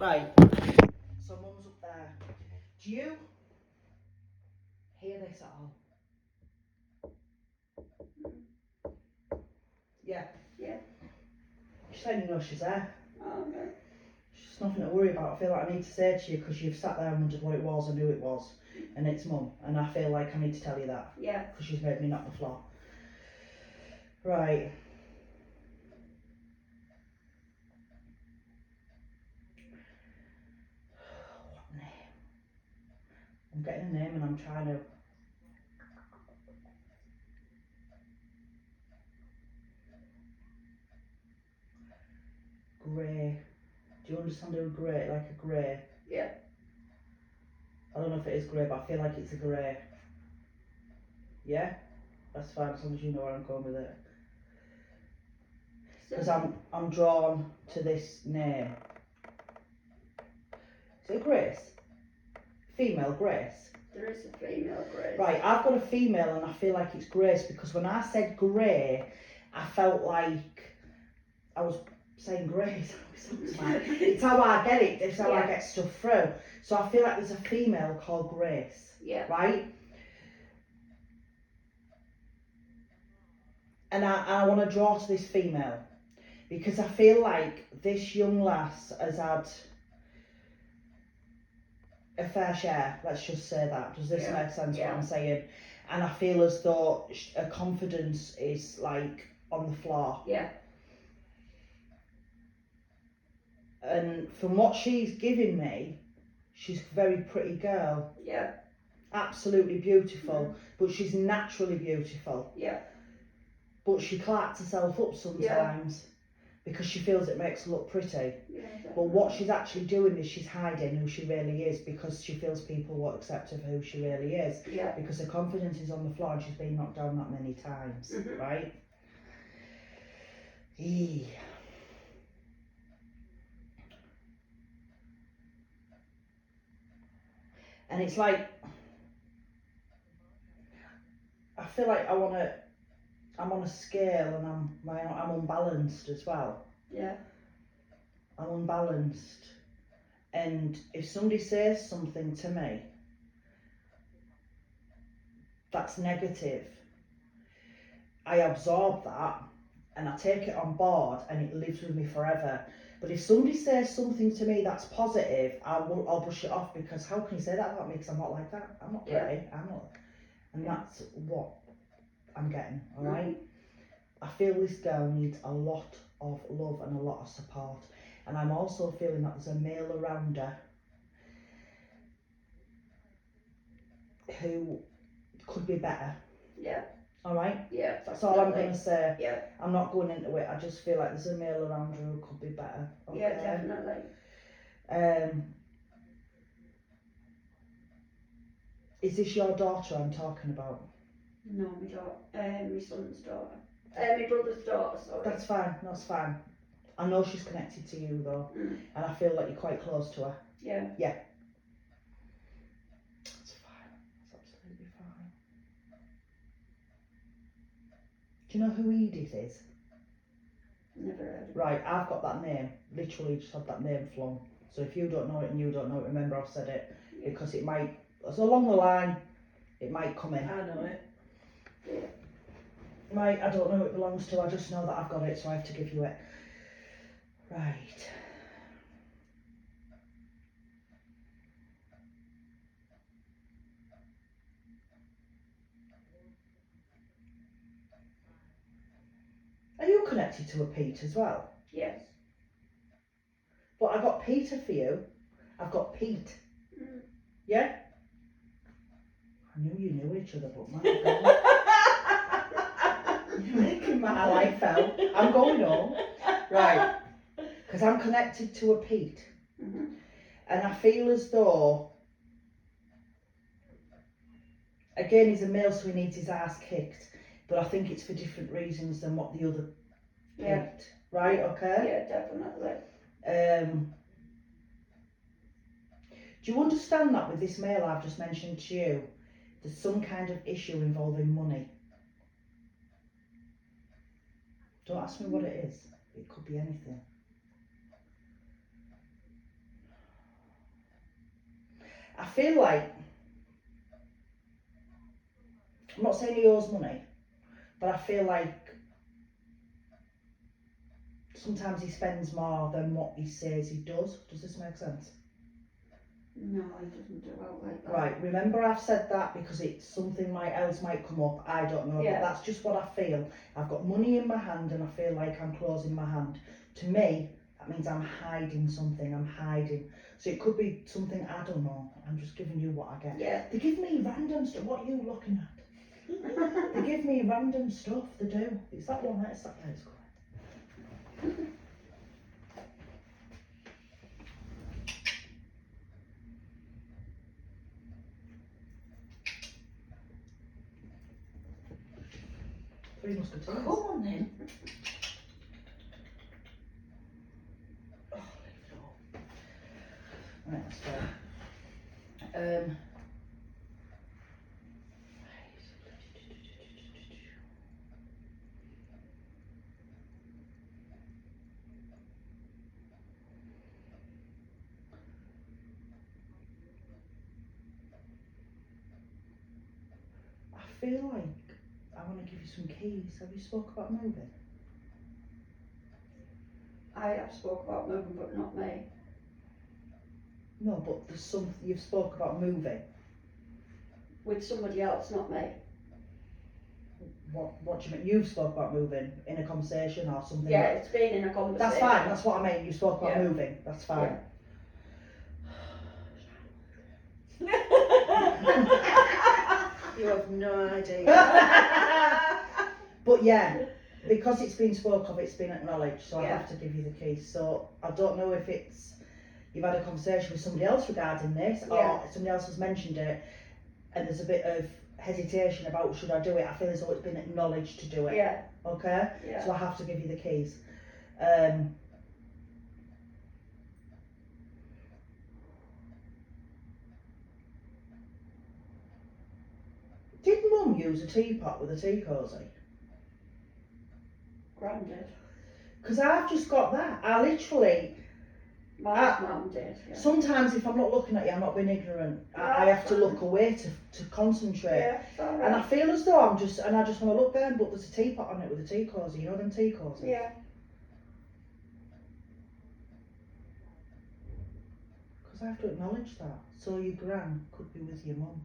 Right, so mum's up there. Do you hear this at all? Yeah. Yeah. She's letting you know she's there. Oh, okay. She's nothing to worry about. I feel like I need to say to you because you've sat there and wondered what it was and who it was. And it's mum. And I feel like I need to tell you that. Yeah. Because she's made me knock the floor. Right. What name? I'm getting a name and I'm trying to... Grey. Do you understand who grey? Like a grey? Yeah. I don't know if it is grey, but I feel like it's a grey. Yeah? That's fine as long as you know where I'm going with it. Because I'm drawn to this name. Is it Grace? Female Grace? There is a female Grace. Right, I've got a female and I feel like it's Grace because when I said grey, I felt like I was saying Grace. It's how I get it, it's how I get stuff through. So I feel like there's a female called Grace. Yeah. Right? And I want to draw to this female because I feel like this young lass has had a fair share, let's just say that. Does this make sense what I'm saying? And I feel as though her confidence is like on the floor. Yeah. And from what she's giving me, she's a very pretty girl. Yeah. Absolutely beautiful, but she's naturally beautiful. Yeah. But she clarks herself up sometimes because she feels it makes her look pretty. Yeah, but what she's actually doing is she's hiding who she really is because she feels people won't accept of who she really is. Yeah. Because her confidence is on the floor and she's been knocked down that many times, right? Eee. And it's like, I feel like I'm on a scale and I'm unbalanced as well. Yeah. I'm unbalanced. And if somebody says something to me that's negative, I absorb that and I take it on board and it lives with me forever. But if somebody says something to me that's positive, I'll brush it off because how can you say that about me? Because I'm not like that. I'm not pretty. I'm not. And that's what I'm getting, all right? I feel this girl needs a lot of love and a lot of support. And I'm also feeling that there's a male around her who could be better. Yeah. All right? Yeah. That's all I'm going to say. Yeah. I'm not going into it. I just feel like there's a male around her who could be better. Okay? Yeah, definitely. Is this your daughter I'm talking about? No, my daughter. My son's daughter. My brother's daughter, sorry. That's fine. That's fine. I know she's connected to you though. And I feel like you're quite close to her. Yeah. Yeah. That's fine. That's absolutely fine. Do you know who Edith is? Never heard of it. Right, I've got that name. Literally just had that name flung. So if you don't know it and you don't know it, remember I've said it. Yeah. Because it might, it's along the line, it might come in. I know it. Yeah. Right, I don't know who it belongs to, I just know that I've got it, so I have to give you it. Right. Are you connected to a Pete as well? Yes. But I got Peter for you. I've got Pete. Yeah? I knew you knew each other, but my God. You're making my life hell. I'm going home. Right. Because I'm connected to a Pete. And I feel as though, again, he's a male, so he needs his ass kicked. But I think it's for different reasons than what the other Pete. Right, okay? Yeah, definitely. Do you understand that with this male I've just mentioned to you, there's some kind of issue involving money? Don't ask me what it is. It could be anything. feel like, I'm not saying he owes money, but I feel like sometimes he spends more than what he says he does. Does this make sense? No, he doesn't do out like that. Right, remember I've said that because it's something else might come up, I don't know, Yeah. but that's just what I feel. I've got money in my hand and I feel like I'm closing my hand. To me, that means I'm hiding something, I'm hiding. So it could be something, I don't know, I'm just giving you what I get. Yeah. They give me random stuff, what are you looking at? They give me random stuff, they do. It's that one, it's that one, it's correct. Three Musketeers. Come on then. Oh, leave it all. Right, that's fair. I feel like I want to give you some keys. Have you spoke about moving? I have spoke about moving, but not me. No, but there's some, you've spoke about moving. With somebody else, not me. What do you mean? You've spoke about moving in a conversation or something? Yeah, it's been in a conversation. That's fine, that's what I mean. You spoke about Yeah. moving, that's fine. You have no idea. But yeah, because it's been spoke of, it's been acknowledged, so I Yeah. have to give you the keys. So I don't know if it's, you've had a conversation with somebody else regarding this, Yeah. or somebody else has mentioned it, and there's a bit of hesitation about should I do it. I feel as though it's been acknowledged to do it. Yeah, Okay? yeah. So I have to give you the keys. Did Mum use a teapot with a tea cosy? Granddad. Because I've just got that. I literally, My mum did. Yeah. sometimes if I'm not looking at you, I'm not being ignorant. I have to look away to concentrate. Yeah, it's all And I right. feel as though I just want to look there, but there's a teapot on it with a tea cosy. You know them tea cosies? Yeah. Because I have to acknowledge that. So your gran could be with your mum.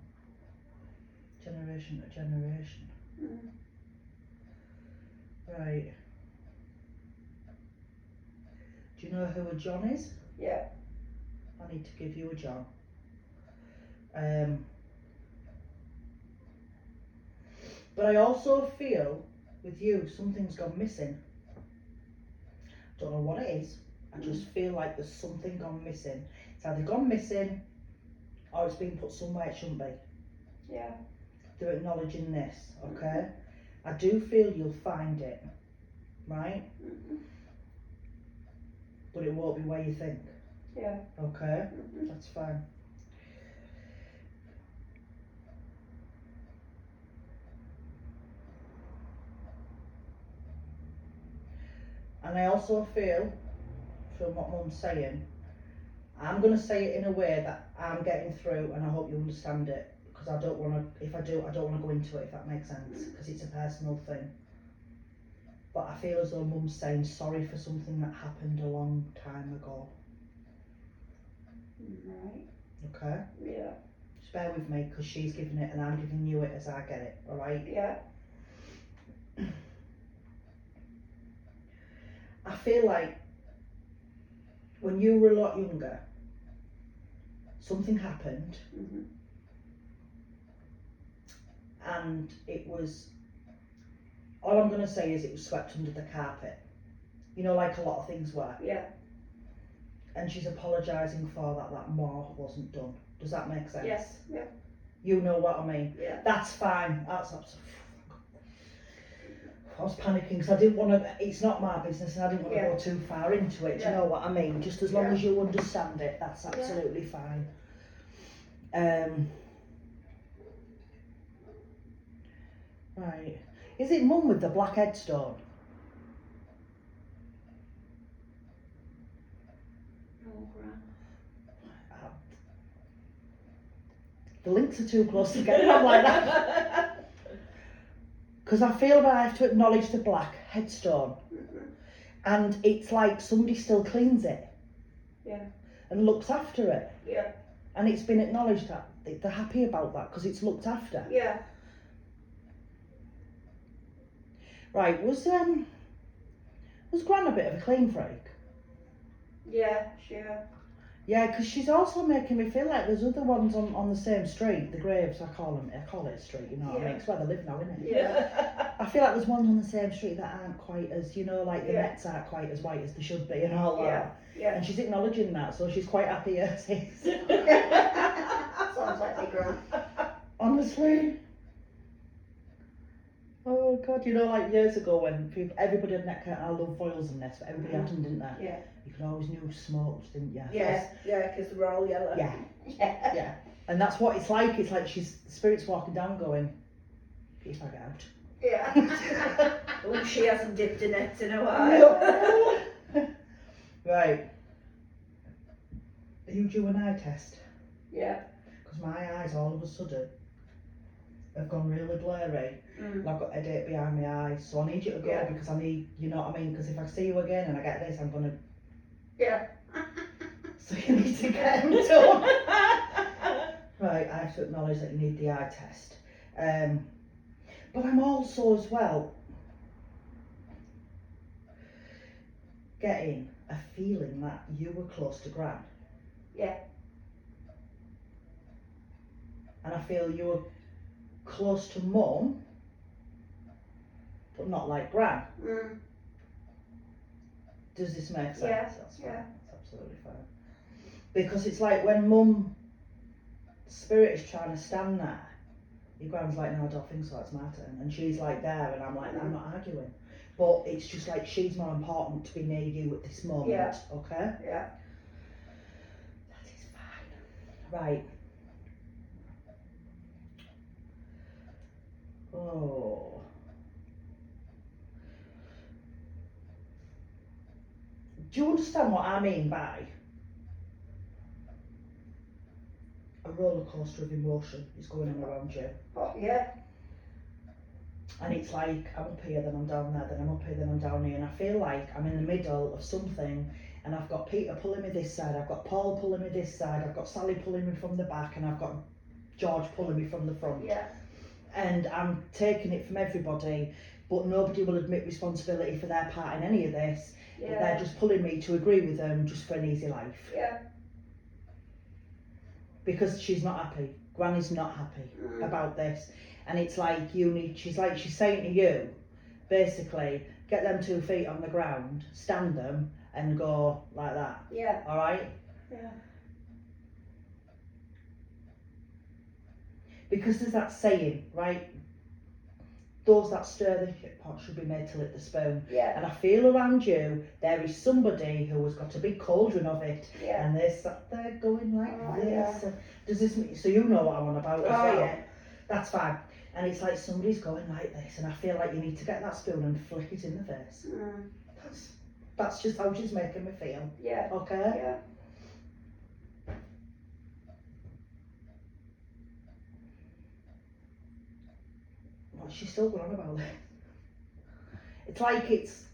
Generation to generation. Mm. Right. Do you know who a John is? Yeah. I need to give you a John. But I also feel with you something's gone missing. Don't know what it is. I just feel like there's something gone missing. It's either gone missing or it's been put somewhere it shouldn't be. Yeah. They're acknowledging this, okay? I do feel you'll find it, right? Mm-hmm. But it won't be where you think, Yeah. okay? Mm-hmm. That's fine. And I also feel, from what Mum's saying, I'm going to say it in a way that I'm getting through and I hope you understand it. Because I don't want to, if I do, I don't want to go into it, if that makes sense. Because it's a personal thing. But I feel as though Mum's saying sorry for something that happened a long time ago. Right. Okay? Yeah. Just bear with me because she's giving it and I'm giving you it as I get it, alright? Yeah. I feel like when you were a lot younger, something happened Mm-hmm. and it was, all I'm going to say is it was swept under the carpet. You know, like a lot of things were. Yeah. And she's apologising for that more wasn't done. Does that make sense? Yes. Yeah. You know what I mean? Yeah. That's fine. That's absolutely. I was panicking because I didn't want to, it's not my business and I didn't want to Yeah. go too far into it. Do you Yeah. know what I mean? Just as long Yeah. as you understand it, that's absolutely fine. Right. Is it Mum with the black headstone? Oh, Gran. the links are too close together. I'm like that. Because I feel that I have to acknowledge the black headstone. And it's like somebody still cleans it. Yeah. And looks after it. Yeah. And it's been acknowledged that they're happy about that because it's looked after. Yeah. Right, was Gran a bit of a clean freak? Yeah, sure. Yeah, because she's also making me feel like there's other ones on the same street, the Graves, I call it street, you know what I mean? Yeah. It's where they live now, isn't it? Yeah. I feel like there's ones on the same street that aren't quite as, you know, like the Yeah. nets aren't quite as white as they should be and all that. Yeah. Yeah. And she's acknowledging that, so she's quite happy as is. Sounds like they grown. Honestly. Oh God, you know, like years ago when everybody had net curtain, I love foils and this, but everybody had them, didn't they? Yeah. You could always knew smoked, didn't you? Yeah, because they're all yellow. Yeah, Yeah. yeah. And that's what it's like. It's like she's the spirit's walking down, going, "Get your bag out." Yeah. Oh, she hasn't dipped in it in a while. Right. Are you due an eye test? Yeah. Because my eyes all of a sudden have gone really blurry. Mm. And I've got a headache behind my eyes, so I need you to go Yeah. because I need, you know what I mean? Because if I see you again and I get this, I'm gonna. Yeah. So you need to get them done. Right, I have to acknowledge that you need the eye test. But I'm also as well getting a feeling that you were close to Gran. Yeah. And I feel you were close to Mum, but not like Gran. Mm. Does this make sense? Yeah, That's fine. yeah. That's absolutely fine. Because it's like when Mum spirit is trying to stand there, your Gran's like, no, I don't think so, it's my turn. And she's like there, and I'm like, I'm not arguing. But it's just like she's more important to be near you at this moment, Yeah. okay? Yeah. That is fine. Right. Oh. Do you understand what I mean by a roller coaster of emotion is going on around you? Oh, yeah. And it's like, I'm up here, then I'm down there, then I'm up here, then I'm down here, and I feel like I'm in the middle of something, and I've got Peter pulling me this side, I've got Paul pulling me this side, I've got Sally pulling me from the back, and I've got George pulling me from the front. Yeah. And I'm taking it from everybody, but nobody will admit responsibility for their part in any of this. But Yeah. they're just pulling me to agree with them just for an easy life. Yeah. Because she's not happy. Granny's not happy Mm. about this. And it's like she's saying to you, basically, get them 2 feet on the ground, stand them, and go like that. Yeah. Alright? Yeah. Because there's that saying, right? Those that stir the pot should be made to lick the spoon. Yeah. And I feel around you, there is somebody who has got a big cauldron of it, Yeah. and they're sat there going like Oh, this. yeah. Does this mean, so you know what I'm on about as Oh, well? yeah. That's fine. And it's like somebody's going like this, and I feel like you need to get that spoon and flick it in the face. Mm. That's just how she's making me feel. Yeah. Okay? Yeah. What's she still going on about it? It's like it's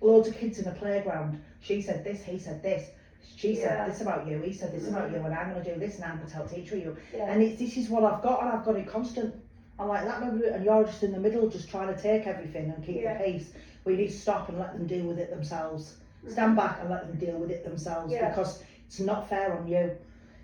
loads of kids in a playground. She said this, he said this. She said Yeah. this about you, he said this about you, and I'm going to do this, and I'm going to tell teacher you. Yeah. And this is what I've got, and I've got it constant. I'm like that, and you're just in the middle, just trying to take everything and keep Yeah. the peace. We need to stop and let them deal with it themselves. Stand back and let them deal with it themselves, Yeah. because it's not fair on you.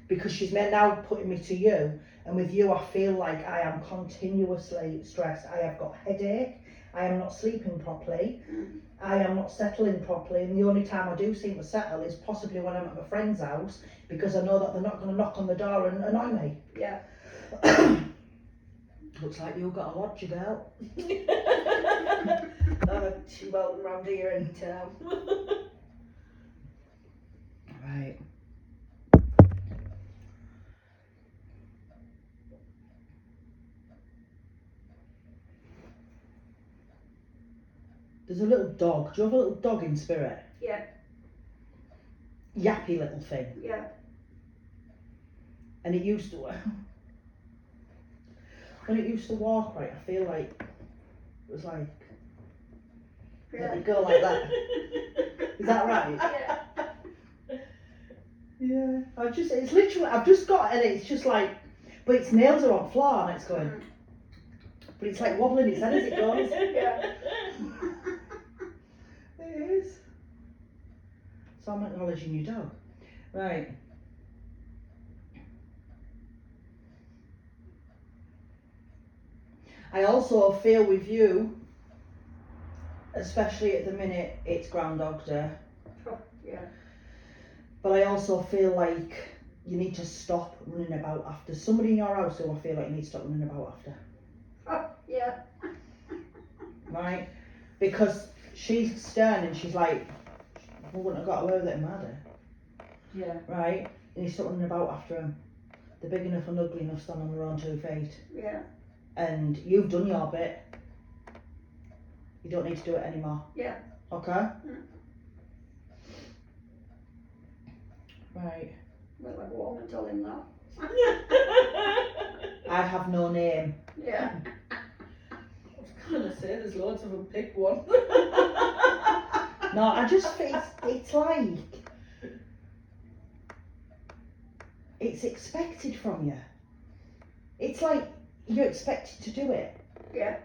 Because she's now putting me to you, and with you I feel like I am continuously stressed. I have got headache, I am not sleeping properly, Mm. I am not settling properly, and the only time I do seem to settle is possibly when I'm at my friend's house, because I know that they're not going to knock on the door and annoy me. Yeah. Looks like you've got a lodger, girl. She's welcome round here anytime. Right. There's a little dog. Do you have a little dog in spirit? Yeah. Yappy little thing. Yeah. And it used to, when it used to walk right, I feel like it was like, let it go like that. Is that right? Yeah. Yeah. It's literally, I've just got it and it's just like, but its nails are on floor and it's going, Mm. but it's like wobbling its head as it goes. Yeah. It is. So I'm acknowledging your dog. Right. I also feel with you, especially at the minute it's Groundhog Day, Oh, yeah. but I also feel like you need to stop running about after somebody in your house who I feel like you need to stop running about after. Oh, yeah. Right? Because she's stern and she's like, I wouldn't have got away with it in my day. Yeah. Right? And you stop running about after them. They're big enough and ugly enough to stand on their own 2 feet. Yeah. And you've done your bit. You don't need to do it anymore. Yeah. Okay? Mm. Right. Well, I go home and tell him that. I have no name. Yeah. I was gonna say there's loads of them. Pick one. No, I just think it's like it's expected from you. It's like you're expected to do it. Yeah.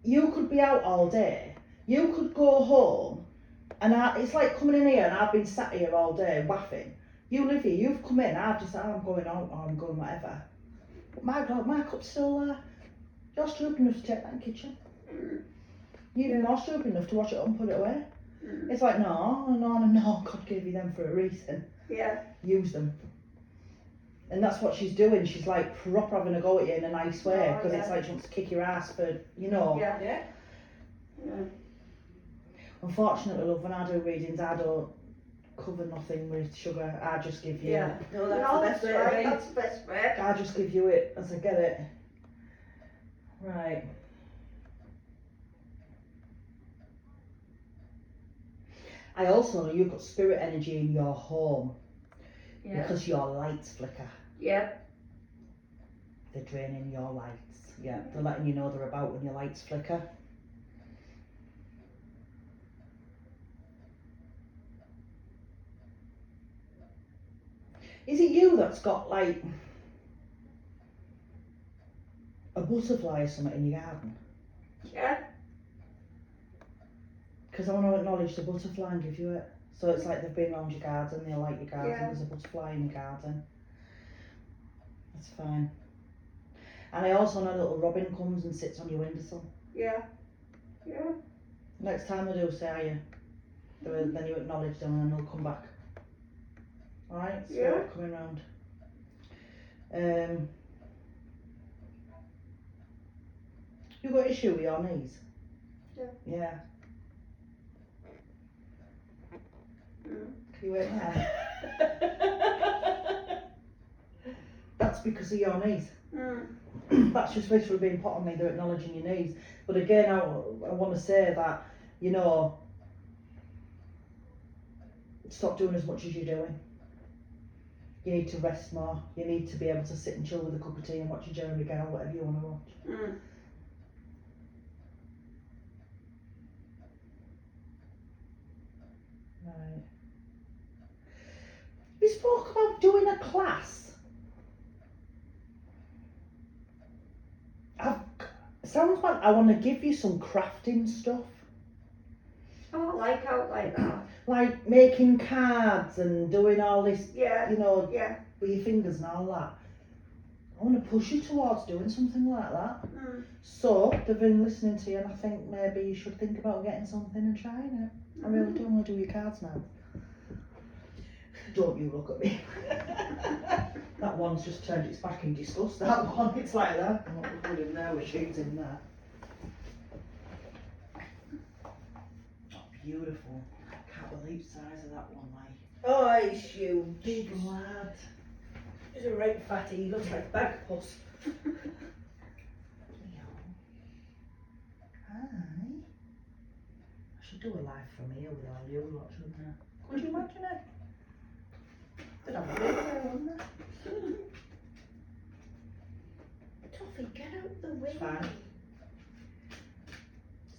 You could be out all day. You could go home, and it's like coming in here and I've been sat here all day waffing. You live here. You've come in. I've just said, I'm going out or I'm going whatever. But my cup's still there. You're stupid enough to take that in the kitchen. Mm. You're even more stupid enough to wash it up and put it away. Mm. It's like, no. God gave you them for a reason. Yeah. Use them. And that's what she's doing. She's like proper having a go at you in a nice way Oh, because yeah. it's like she wants to kick your ass for, you know. Yeah. Yeah. Yeah. Unfortunately, love, when I do readings, I don't cover nothing with sugar. I just give you. Yeah. No, that's No, the that's best way right. to be. That's the best way. I just give you it as I get it. Right. I also know you've got spirit energy in your home Yeah. because your lights flicker. Yeah. They're draining your lights. Yeah, they're letting you know they're about when your lights flicker. Is it you that's got like a butterfly or something in your garden? Yeah. Because I want to acknowledge the butterfly and give you it. So it's like they've been around your garden, they like your garden, Yeah. there's a butterfly in your garden. That's fine. And I also know a little robin comes and sits on your windowsill. Yeah. Yeah. Next time I do say are you, then you acknowledge them and they'll come back. Alright, spirit coming round. You got issue with your knees? Yeah. Yeah. Mm. Can you wait now? That's because of your knees. Mm. That's just literally being put on me, they're acknowledging your knees. But again, I want to say that, you know, stop doing as much as you're doing. You need to rest more. You need to be able to sit and chill with a cup of tea and watch a Jeremy Kyle, whatever you want to watch. Mm. Right. We spoke about doing a class. Sounds like I want to give you some crafting stuff. Oh, I like out like that. Like making cards and doing all this, Yeah. you know, Yeah. with your fingers and all that. I want to push you towards doing something like that. Mm. So, they've been listening to you and I think maybe you should think about getting something and trying it. I really do want to do your cards now. Don't you look at me. That one's just turned its back in disgust, that one. It's like that. I'm not putting him there with shoes in there. Oh, beautiful. I can't believe the size of that one, like. Oh, he's huge. Big lad. He's a right fatty. He looks like bag puss. Leo. Hi. I should do a live from here with all you lot, shouldn't I? Could you imagine it? They'd have a video, wouldn't they? It's fine.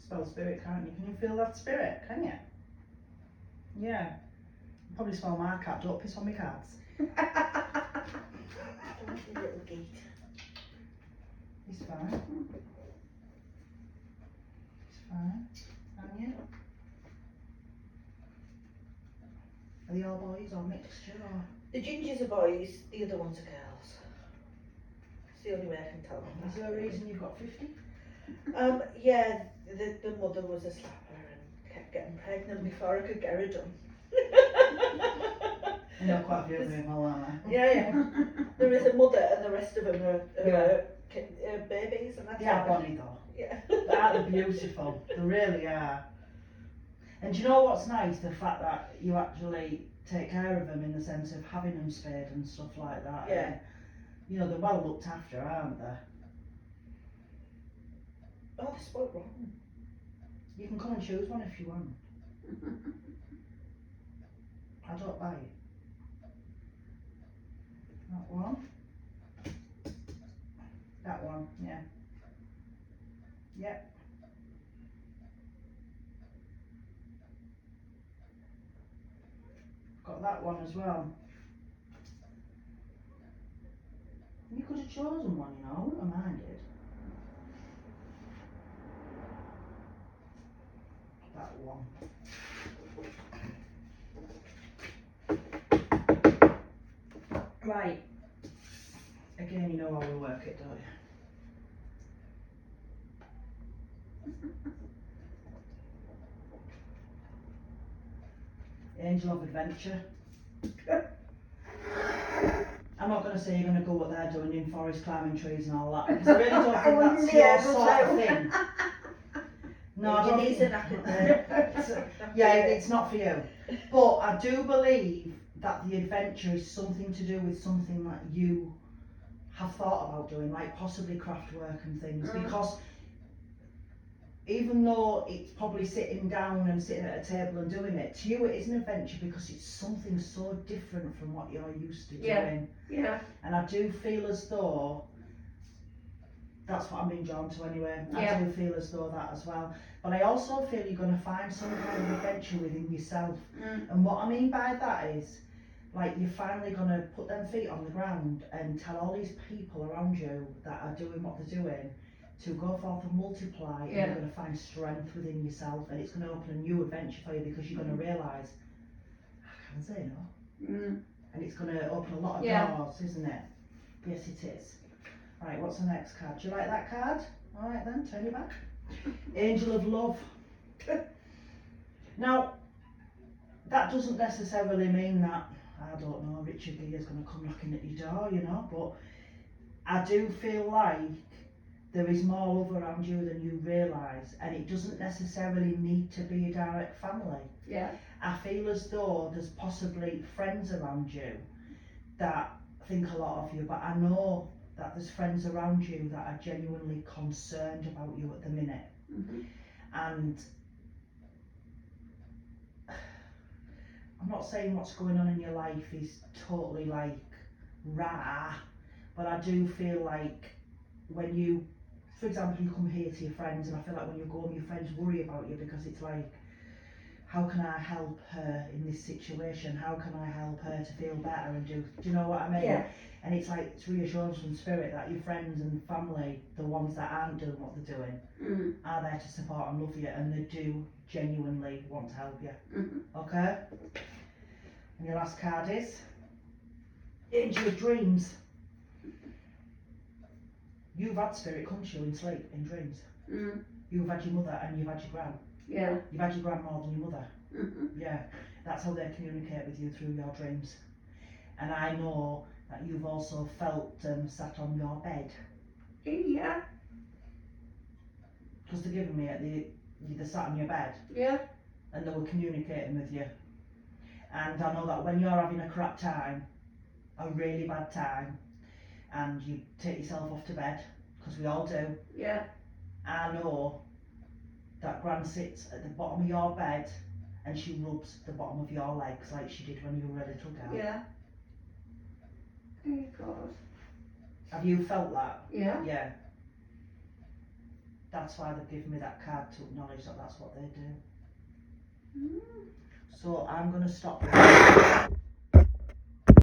Spell spirit, can't you? Can you feel that spirit? Can you? Yeah. You probably smell my cat. Don't piss on my cats. Don't you little gate. It's fine. It's fine. And you? Are they all boys or mixture or? The gingers are boys, the other ones are girls. It's the only way I can tell them. Is there a reason you've got 50? Yeah, the mother was a slapper and kept getting pregnant before I could get her done. I know quite a few of them, aren't they? Yeah. There is a mother and the rest of them are Yeah. babies and that's They are all. bonny though. Yeah. They're beautiful. They really are. And do you know what's nice? The fact that you actually take care of them in the sense of having them spayed and stuff like that. Yeah. And, you know, they're well looked after, aren't they? Oh, they're spoiled rotten. You can come and choose one if you want. I don't buy it. That one. That one, yeah. Yep. Got that one as well. You could have chosen one, you know, I wouldn't have minded. That one. Right. Again, you know how we work it, don't you? Angel of Adventure. I'm not going to say you're going to go what they're doing in forest climbing trees and all that, because I really don't think that's your sort of thing. No, I Your don't knees think- are knackered. Yeah, it's not for you. But I do believe that the adventure is something to do with something that you have thought about doing, like possibly craft work and things, because even though it's probably sitting down and sitting at a table and doing it, to you it is an adventure because it's something so different from what you're used to Yeah. doing. Yeah. And I do feel as though that's what I'm being drawn to anyway. Yeah. I do feel as though that as well. But I also feel you're going to find some kind of adventure within yourself. And what I mean by that is, like, you're finally going to put them feet on the ground and tell all these people around you that are doing what they're doing to go forth and multiply, and Yeah. you're going to find strength within yourself, and it's going to open a new adventure for you because you're going to realise, I can say no. And it's going to open a lot of Yeah. doors, isn't it? Yes, it is. Right, what's the next card? Do you like that card? Alright then, turn your back. Angel of Love. Now, that doesn't necessarily mean that, I don't know, Richard Gere is going to come knocking at your door, you know, but I do feel like there is more love around you than you realise, and it doesn't necessarily need to be a direct family. Yeah. I feel as though there's possibly friends around you that think a lot of you, but I know that there's friends around you that are genuinely concerned about you at the minute. And I'm not saying what's going on in your life is totally like rah, but I do feel like when you, for example, you come here to your friends, and I feel like when you go home your friends worry about you because it's like, how can I help her in this situation? How can I help her to feel better and do you know what I mean? Yeah. And it's like, it's reassurance from spirit that your friends and family, the ones that aren't doing what they're doing, are there to support and love you, and they do genuinely want to help you. Okay? And your last card is Angel of Dreams. You've had spirit come to you in sleep, in dreams. You've had your mother and you've had your gran. Yeah. You've had your gran more than your mother. Yeah, that's how they communicate with you through your dreams. And I know that you've also felt them sat on your bed, Yeah. because they're giving me it, they sat on your bed Yeah. and they were communicating with you. And I know that when you're having a crap time, a really bad time, and you take yourself off to bed, because we all do, Yeah. I know that Gran sits at the bottom of your bed and she rubs the bottom of your legs like she did when you were a little girl. Yeah. Oh God. Have you felt that? Yeah. Yeah. That's why they've given me that card to acknowledge that that's what they do. Mm. So I'm going to stop.